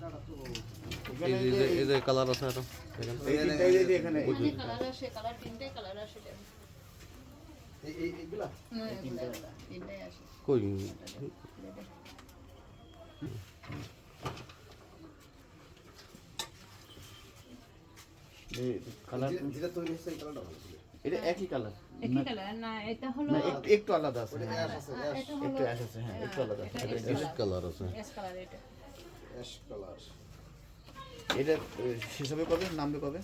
এই যে কালার আছে এটা এখানে কালার আসে, কালার তিনটে কালার আসে। এইগুলা তিনটাই আসে। কই কালার যেটা তৈরি হচ্ছে এই কালারটা ভালো ছিল। এটা একই কালার একই কালার না, এটা হলো না, একটু আলাদা আছে। ওটা অ্যাশ আছে, অ্যাশ এটা হলো একটু অ্যাশ আছে, হ্যাঁ, একটু আলাদা। এটা এস কালার আছে। এস কালার এটা। Ash colour. এটা শেষ হবে কবে, নামবে কবে?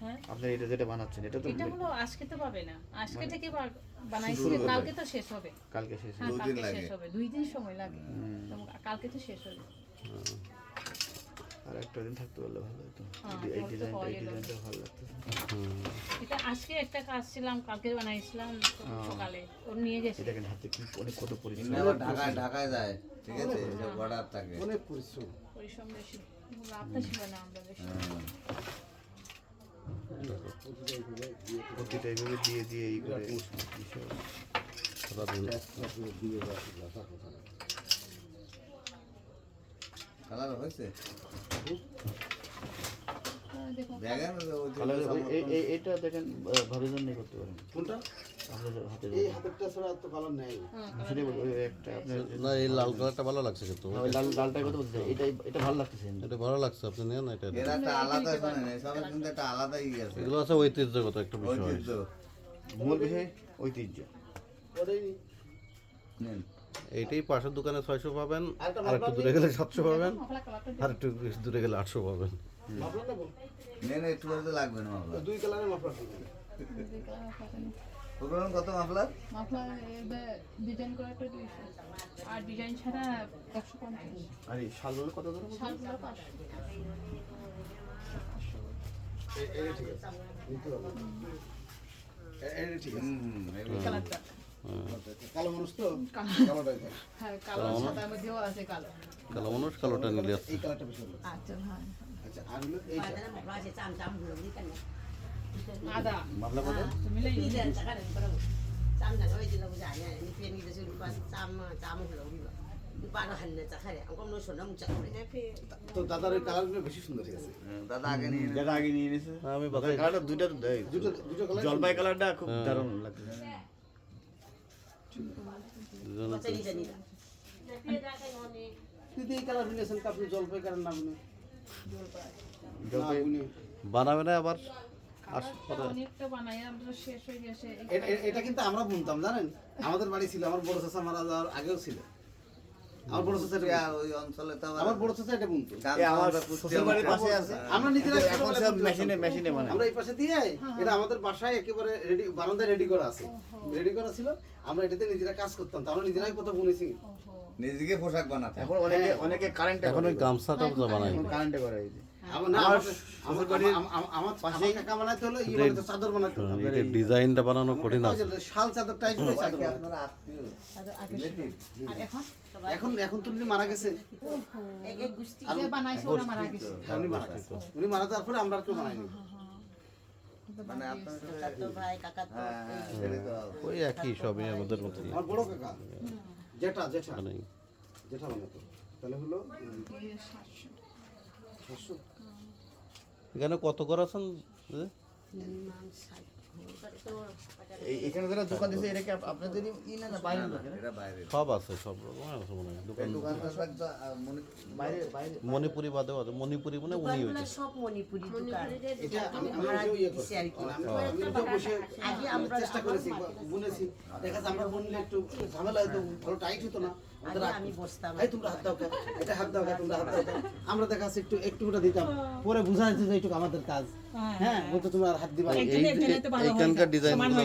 হ্যাঁ, আপনার এটা যেটা বানাচ্ছেন এটা তো এটা হলো আজকে তো পাবে না, আজকে থেকে বানাইছি, শুরু হয়ে কালকে তো শেষ হবে। কালকে শেষ হ্যাঁ, হবে। কালকে শেষ হবে, 2 দিন সময় লাগে, তো কালকে তো শেষ হবে। আর একটা দিন থাকতে পারলে ভালো হতো। হ্যাঁ, এই তাহলে তো পাওয়া যেত। ডিজাইনটা ভালো লাগতো। এটা আজকে একটা কাজ ছিলাম, কালকে বানাইছিলাম সকালে, ওর নিয়ে গেছে। এটা কিন্তু হাতে কি অনেক কত পরিশ্রম। আবার ঢাকায় যায়, ঠিক আছে, যে বর্ডার থাকে। অনেক পরিশ্রম। পরিশ্রম বেশি, লাভটা ছিল না আমরা বেশি। প্রতিটা এইভাবে দিয়ে দিয়ে এই করে কালার হয়েছে দেখো ব্যাগের কালার এইটা দেখেন ভাবিজন নেই করতে পারেন। কোনটা? আপনাদের হাতে এই হাতেরটা ছাড়া তো কালার নেই। সেটাই বলবো, ওই একটা আপনার না এই লাল কালারটা ভালো লাগছে কিন্তু ওই লালটাই কথা বলতে চাই, এটা ভালো লাগতেছে। এটা ভালো লাগছে, আপনি নেন না এটা। এরা একটা আলাদা, শোনেন এসবের কিন্তু একটা আলাদাই আছে, এগুলো আছে ঐতিহ্যগত একটা বিষয়। ঐতিহ্য। মূল বিষয় ঐতিহ্য। ওটাই নেন এইটাই পাশের দোকানে 600 পাবেন, আরেকটা আর একটু দূরে গেলে 700 পাবেন, মাফলা কালারটা আর একটু দূরে গেলে 800 পাবেন। মাফলার নেবো? নেন, একটু করে তো লাগবে না মাফলার। দুই কালারের মাফলার নেবো। ওগুলো কত মাফলার? মাফলা ডিজাইন করা একটা 200, আর ডিজাইন ছাড়া 150। আর এই শালগুলো কত ধরে? শালগুলো 500। এটা ঠিক আছে। নিতে হবে। এটা ঠিক আছে। কালারটা কালো মানুষ তো কালোটাই থাক। হ্যাঁ, কালো সাদার মধ্যেও আছে কালো। কালো মানুষ কালোটা নিলে আছে। এই কালারটা বেশি ভালো। আচ্ছা, হ্যাঁ, আচ্ছা আর হলো এইটা। আদা মাফলা কত? তুমি লাই তো দাদার ওই কালারগুলো বেশি সুন্দর ঠিক আছে। দাদা আগে নিয়ে নেন। যেটা আগে নিয়ে নিয়েছে আমি বাজার বাজারে কালারটা দুইটা তো দেয়। দুটো কালার জলপাই কালারটা খুব দারুণ লাগছে। যদি এই কালার নিয়েছেন তো আপনি জলপাই কালার না বুনে জলপাই বানাবে না আবার অনেকটা বানাই, আমরা শেষ হয়ে গেছে। এটা কিন্তু আমরা বুনতাম জানেন, আমাদের বাড়ি ছিল, আমার বড় চাচা মারা যাওয়ার আগেও ছিল। আমার বড় চাচা এটা ওই অঞ্চলে তো আমার বড় চাচা এটা বুনতো। এই আমার শ্বশুর বাড়ির পাশে আছে। আমরা নিজেরা এখন সব মেশিনে মানে আমরা এই পাশে দিয়ে এটা আমাদের বাসায় একেবারে রেডি, বারান্দায় রেডি করা আছে, রেডি করা ছিল। আমরা এটাতে নিজেরা কাজ করতাম, তো আমরা নিজেরাই কত বুনেছি। নিজেকে পোশাক বানাতে। এখন অনেকে কারেন্টে এখন ওই গামছাটা তো বানাই। কারেন্টে করে এই যে। আমার পাশে কাকা বানাইতে হলো, ই বানাইতে চাদর বানাইতে হলো। এই ডিজাইনটা বানানো কঠিন আছে। শাল চাদর টাইপ করে চাদর বানাইতে। আপনারা আত্মীয় রিলেটিভ। আর এখন এখন তো উনি মারা গেছে, যে বানাইছে ওরা মারা গেছে। উনি মারা গেছে, উনি মারা যাওয়ার পরে আমরা আর কেউ বানাইনি। মানে আপনার হ্যাঁ, সেটাই তো। ওই একই সবই আমাদের মতোই আমার বড় কাকা জেঠা বানাই। জেঠা বানাতো। তাহলে হলো 700। এখানে কত করে আছেন? এখানে যারা দোকান দিয়েছে এটা কি আপনাদেরই না না বাইরের লোকেরা? এরা বাইরে। সব আছে, সব রকম আছে মনে হয়। দোকান দোকানটা সব মনে বাইরে বাইরে মণিপুরি বাদেও আছে। মণিপুরি মানে উনি হয়েছে। সব মণিপুরি দোকান। এটা আমি ভাড়া নিজেও ইয়ে দিচ্ছি আর কি। আমি নিজেও বসে আগে আমরা চেষ্টা করেছি, বুনেছি। দেখা যাচ্ছে আমরা বুনলে একটু ঝামেলা হতো, ভালো টাইট হতো না। আগে আমি বসতাম। এই তোমরা হাত দাও কে, এটা হাত দাও কে, তোমরা হাত দাও কে। আমরা দেখা যাচ্ছে একটু ওটা দিতাম, পরে বুঝা যাচ্ছে যে এইটুকু আমাদের কাজ। হ্যাঁ, বলতো তোমরা আর হাত দিবা না। এইখানকার ডিজাইনগুলো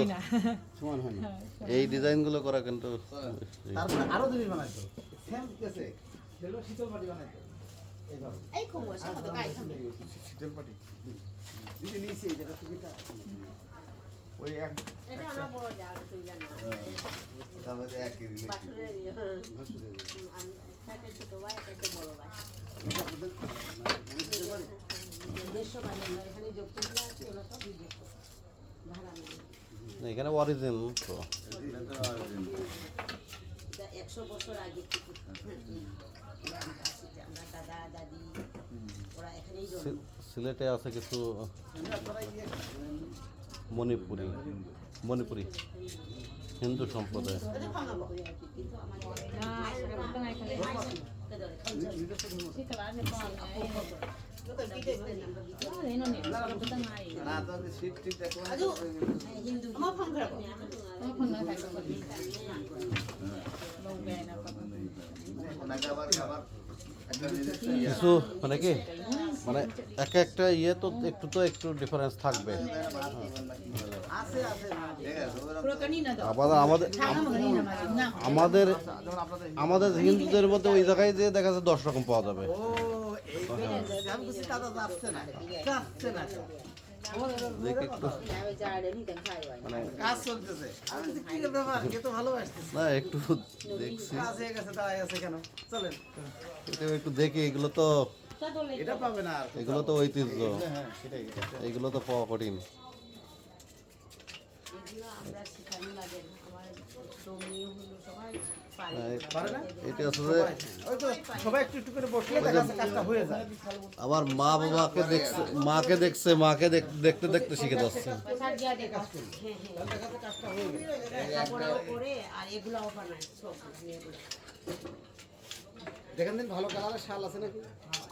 সমান হয় না। এই ডিজাইনগুলো করা কিন্তু তারপরে আরো জিনিস বানাইতো, সেম কেসে সেগুলো শীতল পাটি বানাইতো এইভাবে। এই খুব বসে কত গাই খাবে। শীতল পাটি। দিদি নিয়েছি এই জায়গা থেকে এটা। ওই এক এটা আমার বড় জায়গা তুই জানো। তাহলে একই রিলেটিভ। বাসুরের আমি একটা ছোট ভাই একটা বড় ভাই। দেড়শো মানে এখানে যোগ করে আছে ওরা সব বিদেশ ভাড়া নেই। এখানে অরিজিন তো। এটা তো original। 100 বছর আগে থেকে আমরা দাদা দাদি সিলেটে আছে কিছু মণিপুরি মণিপুরি হিন্দু সম্প্রদায়। না তো সিট টিট এখন ওনাকে আবার আবার একটা নিজস্ব ইয়ে কিছু মানে কি মানে এক একটা ইয়ে তো একটু ডিফারেন্স থাকবে। আছে আছে ঠিক আছে ওরা আবার আমাদের আমাদের হিন্দুদের মধ্যে ওই জায়গায় যে দেখা যাচ্ছে 10 রকম পাওয়া যাবে। ও এই আমি কিছু দাদা যাচ্ছে না দেখে একটু মানে কাজ চলতেছে আমি বলছি, কি ব্যাপার কে তো ভালোবাসতেছে না একটু দেখছি, কাজ হয়ে গেছে দাঁড়ায় আছে কেন চলেন এটা একটু দেখি। এগুলো তো এটা পাবে না আর এগুলো তো ঐতিহ্য, হ্যাঁ সেটাই এগুলো তো পাওয়া কঠিন। আমরা শেখানো লাগে না। আমার জমি হলো সবাই পারে না এটা আছে যে ওই তো সবাই একটু একটু করে বসলে দেখা যাচ্ছে কাজটা হয়ে যায় আবার মা বাবাকে দেখছে, মাকে দেখতে দেখতে শিখে যাচ্ছে। লেখাপড়াও করে আর এগুলাও বানায় সব মেয়েগুলো। দেখেন দিন ভালো কালারের শাল আছে নাকি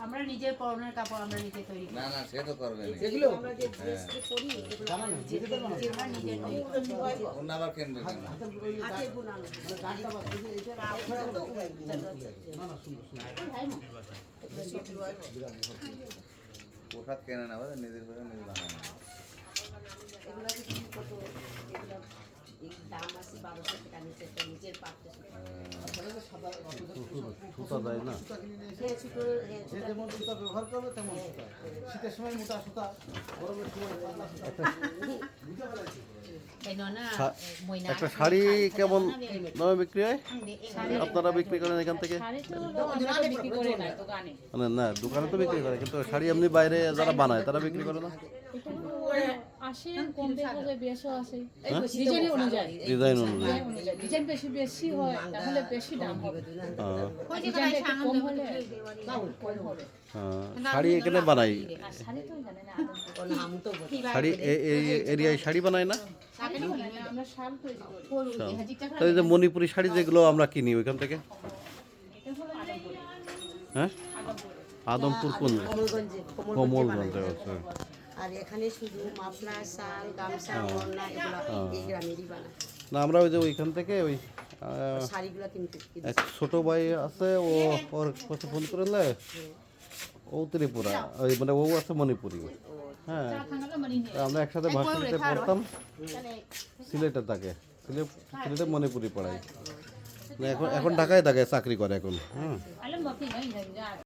আমরা নিজের পরনের কাপড় আমরা নিজে তৈরি করি। না না সে তো করবে না এগুলো আমরা যে ড্রেস করি এগুলো আমরা নিজেরা নিজে তৈরি করি। অন্য আবার কিনবে কেন হাতে বোনানো। পোশাক কেনে না বুঝলেন নিজের করে নিজে বানানো এগুলো কি কত এগুলো এই দাম আছে 1200 টাকা নিচে নিজের পাটতে। সুতা দেয় না, হ্যাঁ ছোট যে যেমন সুতা ব্যবহার করবে তেমন সুতা শীতের সময় মোটা সুতা গরমের সময় পাতলা সুতা এই না ময়না একটা শাড়ি কেমন দামে বিক্রি হয়? আপনারা বিক্রি করেন এখান থেকে? বিক্রি করে না দোকানে। মানে না দোকানে তো বিক্রি করে, কিন্তু শাড়ি এমনি বাইরে যারা বানায় তারা বিক্রি করে না? আসে কম দেখা যায় বেশও আসে হ্যাঁ? ডিজাইন অনুযায়ী ডিজাইন অনুযায়ী। ডিজাইন বেশি হয় তাহলে বেশি দাম হবে। হ্যাঁ, ডিজাইনটা একটু কম হলে কম হবে। হ্যাঁ। শাড়ি এখানে বানাই, আর শাড়ি তো জানে না নাম তো বলি। শাড়ি এই এরিয়ায় শাড়ি বানায় না? আমরা শাল তৈরি করি। তো এই যে মণিপুরি শাড়ি যেগুলো আমরা কিনি ওইখান থেকে, হ্যাঁ আদমপুর কোন? কমলগঞ্জে কমলগঞ্জে আছে। আর এখানে শুধু মাফলার শাল গামছা ওড়না এগুলো এই গ্রামেরই বানায়। না আমরা ওই যে ওইখান থেকে ওই শাড়িগুলো কিনতে এক ছোট ভাই আছে, ওর কাছে ফোন করলে ও ত্রিপুরা, ওই মানে ও আছে মণিপুরি। হ্যাঁ আমরা একসাথে ভার্সিটিতে পড়তাম, সিলেটে থাকে, সিলেটে মণিপুরি পড়াই। এখন ঢাকায় থাকে, চাকরি করে এখন। হ্যাঁ।